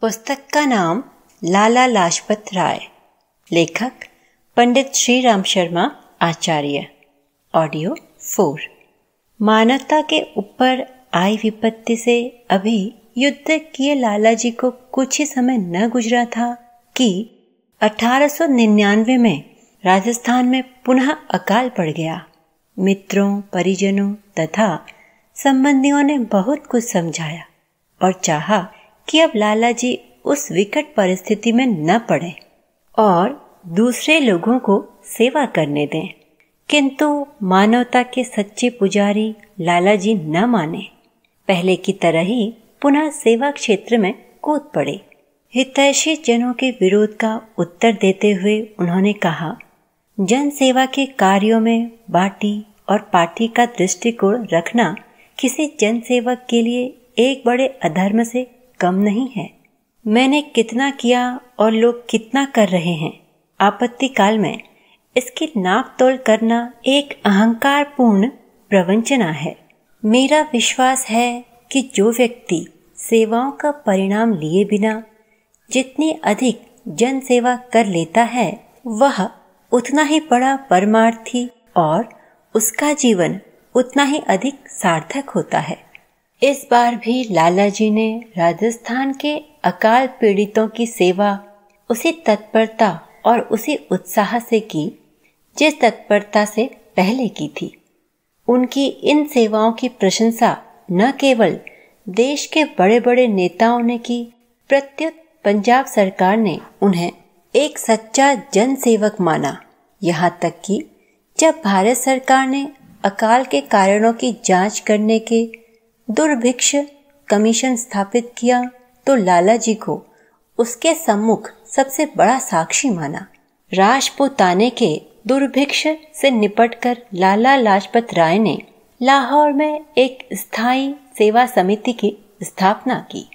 पुस्तक का नाम लाला लाजपत राय, लेखक पंडित श्री राम शर्मा आचार्य। ऑडियो 4। मानवता के ऊपर आई विपत्ति से अभी युद्ध किए लाला जी को कुछ ही समय न गुजरा था कि 1899 में राजस्थान में पुनः अकाल पड़ गया। मित्रों, परिजनों तथा संबंधियों ने बहुत कुछ समझाया और चाहा कि अब लाला जी उस विकट परिस्थिति में न पड़े और दूसरे लोगों को सेवा करने दें, किंतु मानवता के सच्चे पुजारी लाला जी न माने। पहले की तरह ही पुनः सेवा क्षेत्र में कूद पड़े। हितैषी जनों के विरोध का उत्तर देते हुए उन्होंने कहा, जन सेवा के कार्यों में बाटी और पार्टी का दृष्टिकोण रखना किसी जन सेवक के लिए एक बड़े अधर्म से कम नहीं है। मैंने कितना किया और लोग कितना कर रहे हैं, आपत्ति काल में इसकी नाप तोल करना एक अहंकारपूर्ण प्रवंचना है। मेरा विश्वास है कि जो व्यक्ति सेवाओं का परिणाम लिए बिना जितनी अधिक जन सेवा कर लेता है, वह उतना ही बड़ा परमार्थी और उसका जीवन उतना ही अधिक सार्थक होता है। इस बार भी लाला जी ने राजस्थान के अकाल पीड़ितों की सेवा उसी तत्परता और उसी उत्साह से की जिस तत्परता से पहले की थी। उनकी इन सेवाओं की प्रशंसा न केवल देश के बड़े बड़े नेताओं ने की, प्रत्युत पंजाब सरकार ने उन्हें एक सच्चा जन सेवक माना। यहाँ तक कि जब भारत सरकार ने अकाल के कारणों की जांच करने के दुर्भिक्ष कमीशन स्थापित किया तो लाला जी को उसके सम्मुख सबसे बड़ा साक्षी माना। राजपूताने के दुर्भिक्ष से निपटकर लाला लाजपत राय ने लाहौर में एक स्थायी सेवा समिति की स्थापना की।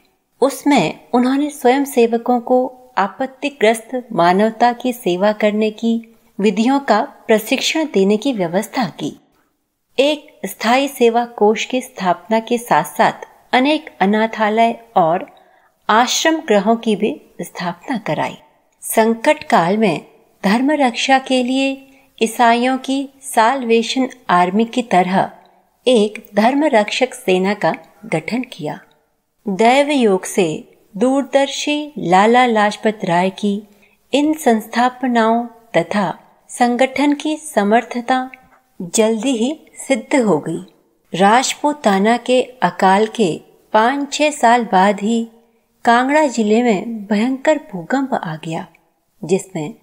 उसमें उन्होंने स्वयं सेवकों को आपत्तिग्रस्त मानवता की सेवा करने की विधियों का प्रशिक्षण देने की व्यवस्था की। एक स्थायी सेवा कोष की स्थापना के साथ साथ अनेक अनाथालय और आश्रम गृहों की भी स्थापना कराई। संकट काल में धर्म रक्षा के लिए ईसाइयों की साल्वेशन आर्मी की तरह एक धर्म रक्षक सेना का गठन किया। दैव योग से दूरदर्शी लाला लाजपत राय की इन संस्थापनाओं तथा संगठन की समर्थता जल्दी ही सिद्ध हो गई। राजपूताना के अकाल के 5-6 साल बाद ही कांगड़ा जिले में भयंकर भूकंप आ गया, जिसमें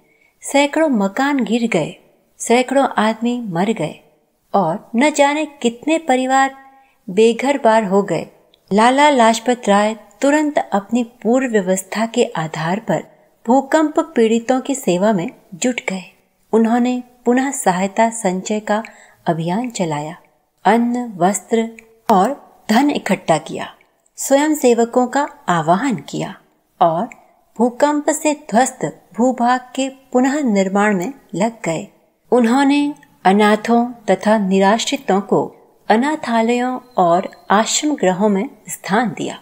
सैकड़ों मकान गिर गए, सैकड़ों आदमी मर गए और न जाने कितने परिवार बेघर बार हो गए। लाला लाजपत राय तुरंत अपनी पूर्व व्यवस्था के आधार पर भूकंप पीड़ितों की सेवा में जुट गए। उन्होंने पुनः सहायता संचय का अभियान चलाया, अन्न, वस्त्र और धन इकट्ठा किया, स्वयं सेवकों का आह्वान किया और भूकंप से ध्वस्त भूभाग के पुनः निर्माण में लग गए। उन्होंने अनाथों तथा निराश्रितों को अनाथालयों और आश्रम गृहों में स्थान दिया,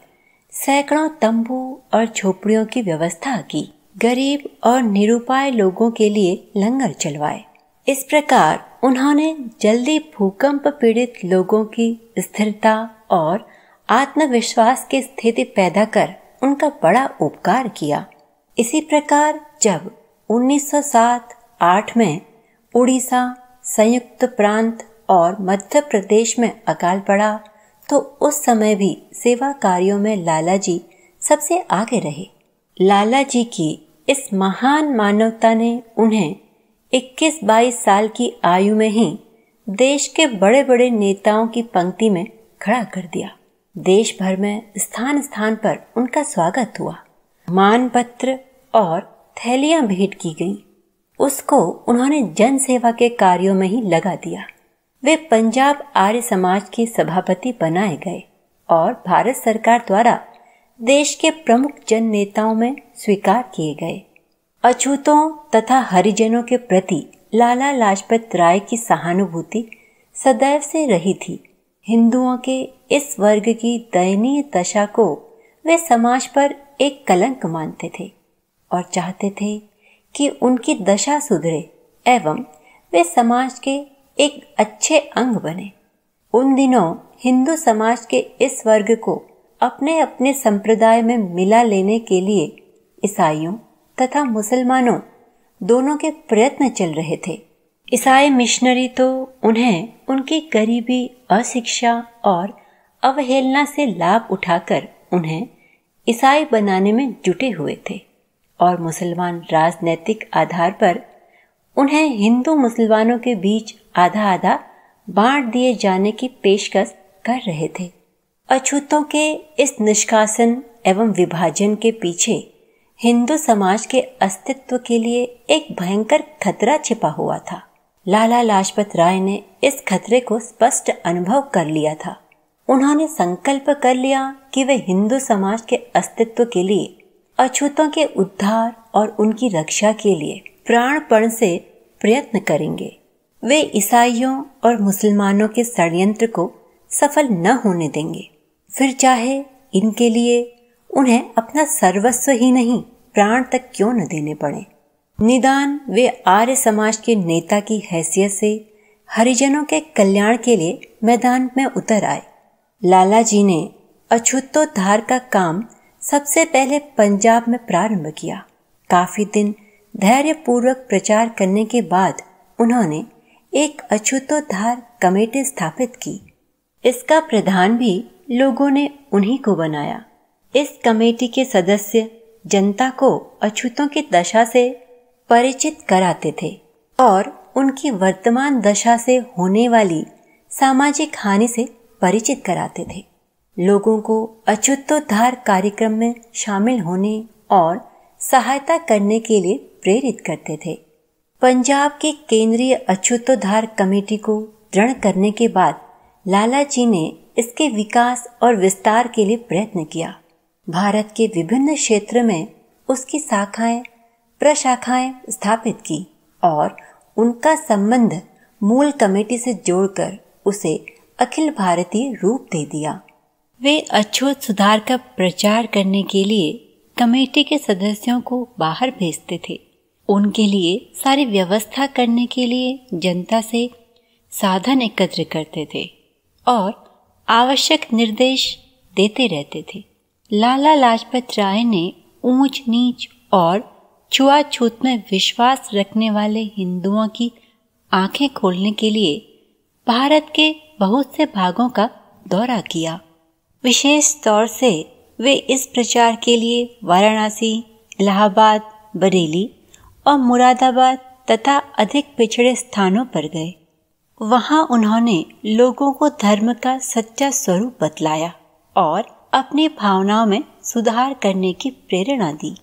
सैकड़ों तंबू और झोपड़ियों की व्यवस्था की, गरीब और निरुपाय लोगों के लिए लंगर चलवाए। इस प्रकार उन्होंने जल्दी भूकंप पीड़ित लोगों की स्थिरता और आत्मविश्वास की स्थिति पैदा कर उनका बड़ा उपकार किया। इसी प्रकार जब 1907-08 में उड़ीसा, संयुक्त प्रांत और मध्य प्रदेश में अकाल पड़ा तो उस समय भी सेवा कार्यों में लाला जी सबसे आगे रहे। लाला जी की इस महान मानवता ने उन्हें 21-22 साल की आयु में ही देश के बड़े बड़े नेताओं की पंक्ति में खड़ा कर दिया। देश भर में स्थान स्थान पर उनका स्वागत हुआ, मानपत्र और थैलियां भेंट की गईं। उसको उन्होंने जन सेवा के कार्यों में ही लगा दिया। वे पंजाब आर्य समाज के सभापति बनाए गए और भारत सरकार द्वारा देश के प्रमुख जन नेताओं में स्वीकार किए गए। अछूतों तथा हरिजनों के प्रति लाला लाजपत राय की सहानुभूति सदैव से रही थी। हिंदुओं के इस वर्ग की दयनीय दशा को वे समाज पर एक कलंक मानते थे और चाहते थे कि उनकी दशा सुधरे एवं वे समाज के एक अच्छे अंग बने। उन दिनों हिंदू समाज के इस वर्ग को अपने अपने संप्रदाय में मिला लेने के लिए ईसाइयों तथा मुसलमानों दोनों के प्रयत्न चल रहे थे। ईसाई मिशनरी तो उन्हें उनकी गरीबी, अशिक्षा और अवहेलना से लाभ उठाकर उन्हें ईसाई बनाने में जुटे हुए थे और मुसलमान राजनैतिक आधार पर उन्हें हिंदू मुसलमानों के बीच आधा आधा बांट दिए जाने की पेशकश कर रहे थे। अछूतों के इस निष्कासन एवं विभाजन के पीछे हिंदू समाज के अस्तित्व के लिए एक भयंकर खतरा छिपा हुआ था। लाला लाजपत राय ने इस खतरे को स्पष्ट अनुभव कर लिया था। उन्होंने संकल्प कर लिया कि वे हिंदू समाज के अस्तित्व के लिए, अछूतों के उद्धार और उनकी रक्षा के लिए प्राणपण से प्रयत्न करेंगे। वे ईसाइयों और मुसलमानों के षड्यंत्र को सफल न होने देंगे, फिर चाहे इनके लिए उन्हें अपना सर्वस्व ही नहीं प्राण तक क्यों न देने पड़े। निदान वे आर्य समाज के नेता की हैसियत से हरिजनों के कल्याण के लिए मैदान में उतर आए। लाला जी ने अछूतोद्धार का काम सबसे पहले पंजाब में प्रारंभ किया। काफी दिन धैर्यपूर्वक प्रचार करने के बाद उन्होंने एक अछूतोद्धार कमेटी स्थापित की। इसका प्रधान भी लोगों ने उन्हीं को बनाया। इस कमेटी के सदस्य जनता को अछूतों की दशा से परिचित कराते थे और उनकी वर्तमान दशा से होने वाली सामाजिक हानि से परिचित कराते थे। लोगों को अछूतोद्धार कार्यक्रम में शामिल होने और सहायता करने के लिए प्रेरित करते थे। पंजाब की केंद्रीय अछूतोद्धार कमेटी को दृढ़ करने के बाद लाला जी ने इसके विकास और विस्तार के लिए प्रयत्न किया। भारत के विभिन्न क्षेत्र में उसकी शाखाएं प्रशाखाएं स्थापित की और उनका संबंध मूल कमेटी से जोड़कर उसे अखिल भारतीय रूप दे दिया। वे अछूत सुधार का प्रचार करने के लिए कमेटी के सदस्यों को बाहर भेजते थे। उनके लिए सारी व्यवस्था करने के लिए जनता से साधन एकत्र करते थे और आवश्यक निर्देश देते रहते थे। लाला लाजपत राय ने ऊंच नीच और छुआछूत में विश्वास रखने वाले हिंदुओं की आंखें खोलने के लिए भारत के बहुत से भागों का दौरा किया। विशेष तौर से वे इस प्रचार के लिए वाराणसी, इलाहाबाद, बरेली और मुरादाबाद तथा अधिक पिछड़े स्थानों पर गए। वहां उन्होंने लोगों को धर्म का सच्चा स्वरूप बतलाया और अपनी भावनाओं में सुधार करने की प्रेरणा दी।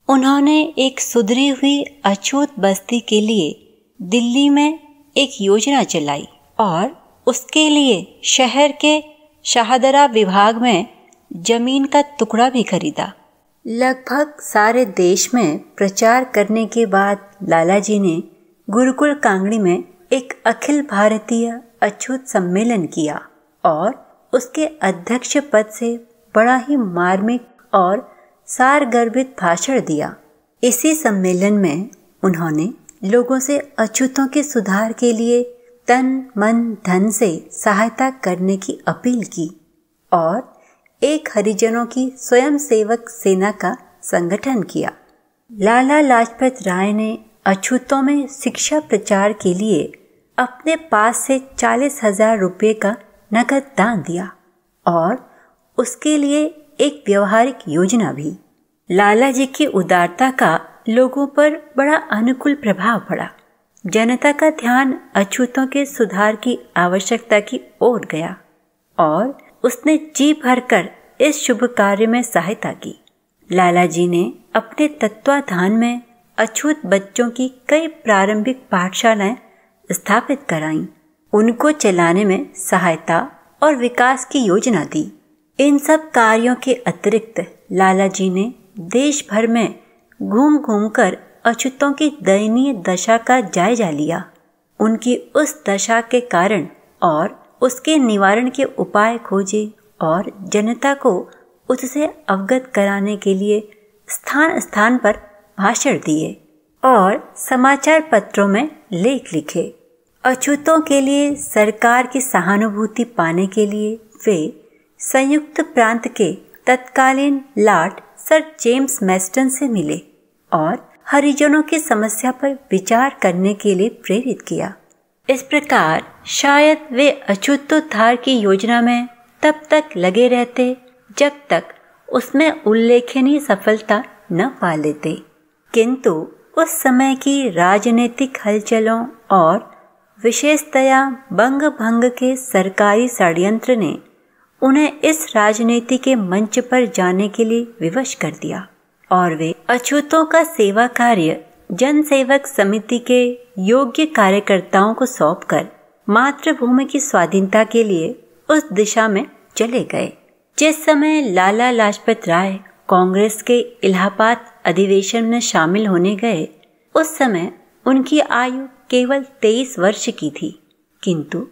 उन्होंने एक सुधरी हुई अछूत बस्ती के लिए दिल्ली में एक योजना चलाई और उसके लिए शहर के शाहदरा विभाग में जमीन का टुकड़ा भी खरीदा। लगभग सारे देश में प्रचार करने के बाद लाला जी ने गुरुकुल कांगड़ी में एक अखिल भारतीय अछूत सम्मेलन किया और उसके अध्यक्ष पद से बड़ा ही मार्मिक और सारगर्भित भाषण दिया। इसी सम्मेलन में उन्होंने लोगों से अछूतों के सुधार के लिए तन मन धन से सहायता करने की अपील की और एक हरिजनों की स्वयं सेवक सेना का संगठन किया। लाला लाजपत राय ने अछूतों में शिक्षा प्रचार के लिए अपने पास से 40,000 रुपये का नगद दान दिया और उसके लिए एक व्यवहारिक योजना भी। लाला जी की उदारता का लोगों पर बड़ा अनुकूल प्रभाव पड़ा। जनता का ध्यान अछूतों के सुधार की आवश्यकता की ओर गया और उसने जी भरकर इस शुभ कार्य में सहायता की। लाला जी ने अपने तत्वाधान में अछूत बच्चों की कई प्रारंभिक पाठशालाएं स्थापित कराईं। उनको चलाने में सहायता और विकास की योजना दी। इन सब कार्यों के अतिरिक्त लाला जी ने देश भर में घूम घूमकर अछूतों की दयनीय दशा का जायजा लिया। उनकी उस दशा के कारण और उसके निवारण के उपाय खोजे और जनता को उससे अवगत कराने के लिए स्थान स्थान पर भाषण दिए और समाचार पत्रों में लेख लिखे। अछूतों के लिए सरकार की सहानुभूति पाने के लिए वे संयुक्त प्रांत के तत्कालीन लॉर्ड सर जेम्स मैस्टन से मिले और हरिजनों की समस्या पर विचार करने के लिए प्रेरित किया। इस प्रकार शायद वे अछूतोद्धार की योजना में तब तक लगे रहते जब तक उसमें उल्लेखनीय सफलता न पा लेते, किंतु उस समय की राजनीतिक हलचलों और विशेषतया बंग भंग के सरकारी षड्यंत्र ने उन्हें इस राजनीति के मंच पर जाने के लिए विवश कर दिया और वे अछूतों का सेवा कार्य जनसेवक समिति के योग्य कार्यकर्ताओं को सौंपकर मातृभूमि की स्वाधीनता के लिए उस दिशा में चले गए। जिस समय लाला लाजपत राय कांग्रेस के इलाहाबाद अधिवेशन में शामिल होने गए, उस समय उनकी आयु केवल 23 वर्ष की थी, किंतु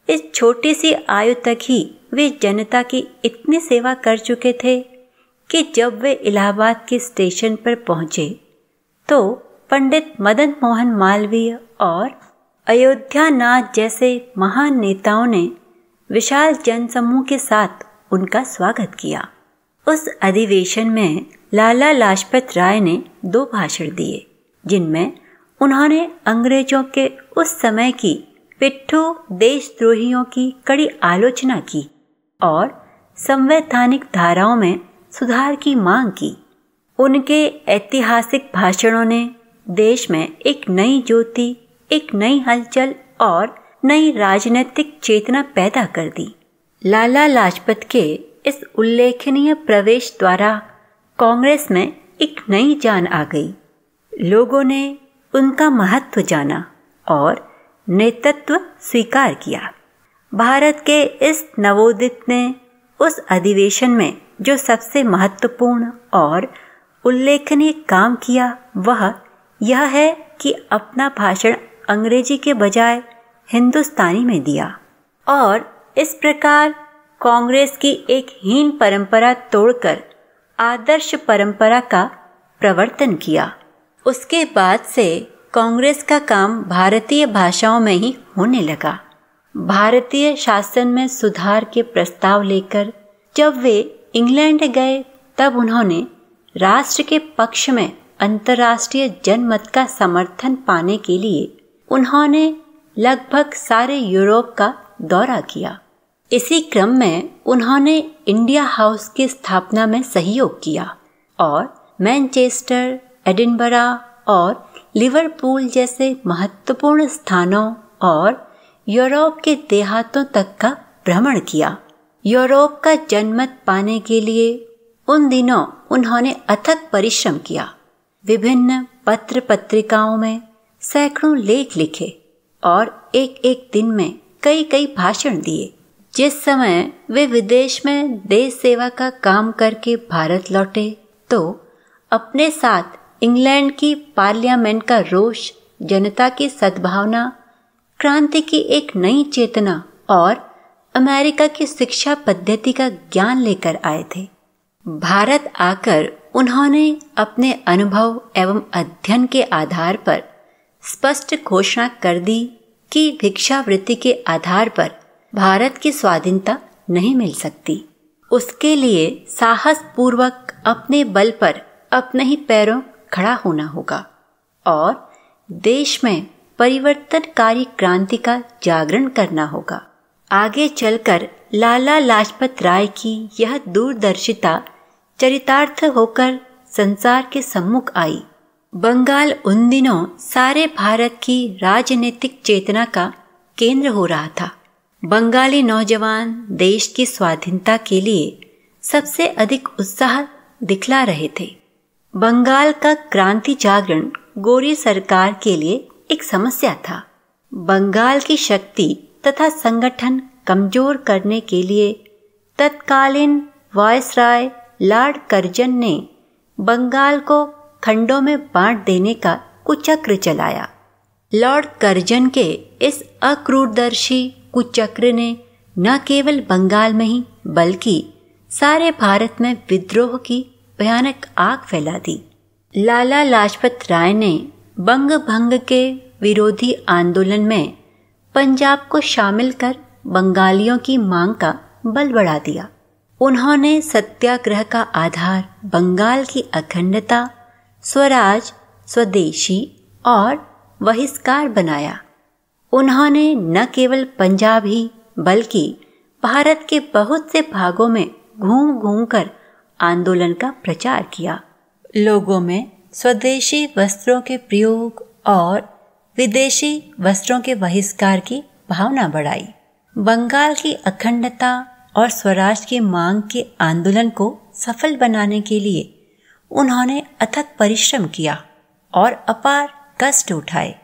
इस छोटी सी आयु तक ही वे जनता की इतनी सेवा कर चुके थे कि जब वे इलाहाबाद के स्टेशन पर पहुंचे तो पंडित मदन मोहन मालवीय और अयोध्यानाथ जैसे महान नेताओं ने विशाल जनसमूह के साथ उनका स्वागत किया। उस अधिवेशन में लाला लाजपत राय ने 2 भाषण दिए, जिनमें उन्होंने अंग्रेजों के उस समय की पिट्ठू देशद्रोहियों की कड़ी आलोचना की और संवैधानिक धाराओं में सुधार की मांग की। उनके ऐतिहासिक भाषणों ने देश में एक नई ज्योति, एक नई हलचल और नई राजनीतिक चेतना पैदा कर दी। लाला लाजपत के इस उल्लेखनीय प्रवेश द्वारा कांग्रेस में एक नई जान आ गई। लोगों ने उनका महत्व जाना और नेतृत्व स्वीकार किया। भारत के इस नवोदित ने उस अधिवेशन में जो सबसे महत्वपूर्ण और उल्लेखनीय काम किया वह यह है कि अपना भाषण अंग्रेजी के बजाय हिंदुस्तानी में दिया और इस प्रकार कांग्रेस की एक हीन परंपरा तोड़कर आदर्श परंपरा का प्रवर्तन किया। उसके बाद से कांग्रेस का काम भारतीय भाषाओं में ही होने लगा। भारतीय शासन में सुधार के प्रस्ताव लेकर जब वे इंग्लैंड गए तब उन्होंने राष्ट्र के पक्ष में अंतर्राष्ट्रीय जनमत का समर्थन पाने के लिए उन्होंने लगभग सारे यूरोप का दौरा किया। इसी क्रम में उन्होंने इंडिया हाउस की स्थापना में सहयोग किया और मैनचेस्टर, एडिनबरा और लिवरपूल जैसे महत्वपूर्ण स्थानों और यूरोप के देहातों तक का भ्रमण किया। यूरोप का जनमत पाने के लिए उन दिनों उन्होंने अथक परिश्रम किया। विभिन्न पत्र पत्रिकाओं में सैकड़ों लेख लिखे और एक एक दिन में कई कई भाषण दिए। जिस समय वे विदेश में देश सेवा का काम करके भारत लौटे तो अपने साथ इंग्लैंड की पार्लियामेंट का रोष, जनता की सद्भावना, क्रांति की एक नई चेतना और अमेरिका की शिक्षा पद्धति का ज्ञान लेकर आए थे। भारत आकर उन्होंने अपने अनुभव एवं अध्ययन के आधार पर स्पष्ट घोषणा कर दी कि भिक्षावृत्ति के आधार पर भारत की स्वाधीनता नहीं मिल सकती। उसके लिए साहस पूर्वक अपने बल पर अपने ही पैरों खड़ा होना होगा और देश में परिवर्तनकारी क्रांति का जागरण करना होगा। आगे चलकर लाला लाजपत राय की यह दूरदर्शिता चरितार्थ होकर संसार के सम्मुख आई। बंगाल उन दिनों सारे भारत की राजनीतिक चेतना का केंद्र हो रहा था। बंगाली नौजवान देश की स्वाधीनता के लिए सबसे अधिक उत्साह दिखला रहे थे। बंगाल का क्रांति जागरण गोरी सरकार के लिए एक समस्या था। बंगाल की शक्ति तथा संगठन कमजोर करने के लिए तत्कालीन वायसराय लॉर्ड कर्जन ने बंगाल को खंडों में बांट देने का कुचक्र चलाया। लॉर्ड कर्जन के इस अक्रूरदर्शी कुचक्र ने न केवल बंगाल में ही बल्कि सारे भारत में विद्रोह की भयानक आग फैला दी। लाला लाजपत राय ने बंग भंग के विरोधी आंदोलन में पंजाब को शामिल कर बंगालियों की मांग का बल बढ़ा दिया। उन्होंने सत्याग्रह का आधार बंगाल की अखंडता, स्वराज, स्वदेशी और बहिष्कार बनाया। उन्होंने न केवल पंजाब ही बल्कि भारत के बहुत से भागों में घूम घूम कर आंदोलन का प्रचार किया। लोगों में स्वदेशी वस्त्रों के प्रयोग और विदेशी वस्त्रों के बहिष्कार की भावना बढ़ाई। बंगाल की अखंडता और स्वराज की मांग के आंदोलन को सफल बनाने के लिए उन्होंने अथक परिश्रम किया और अपार कष्ट उठाए।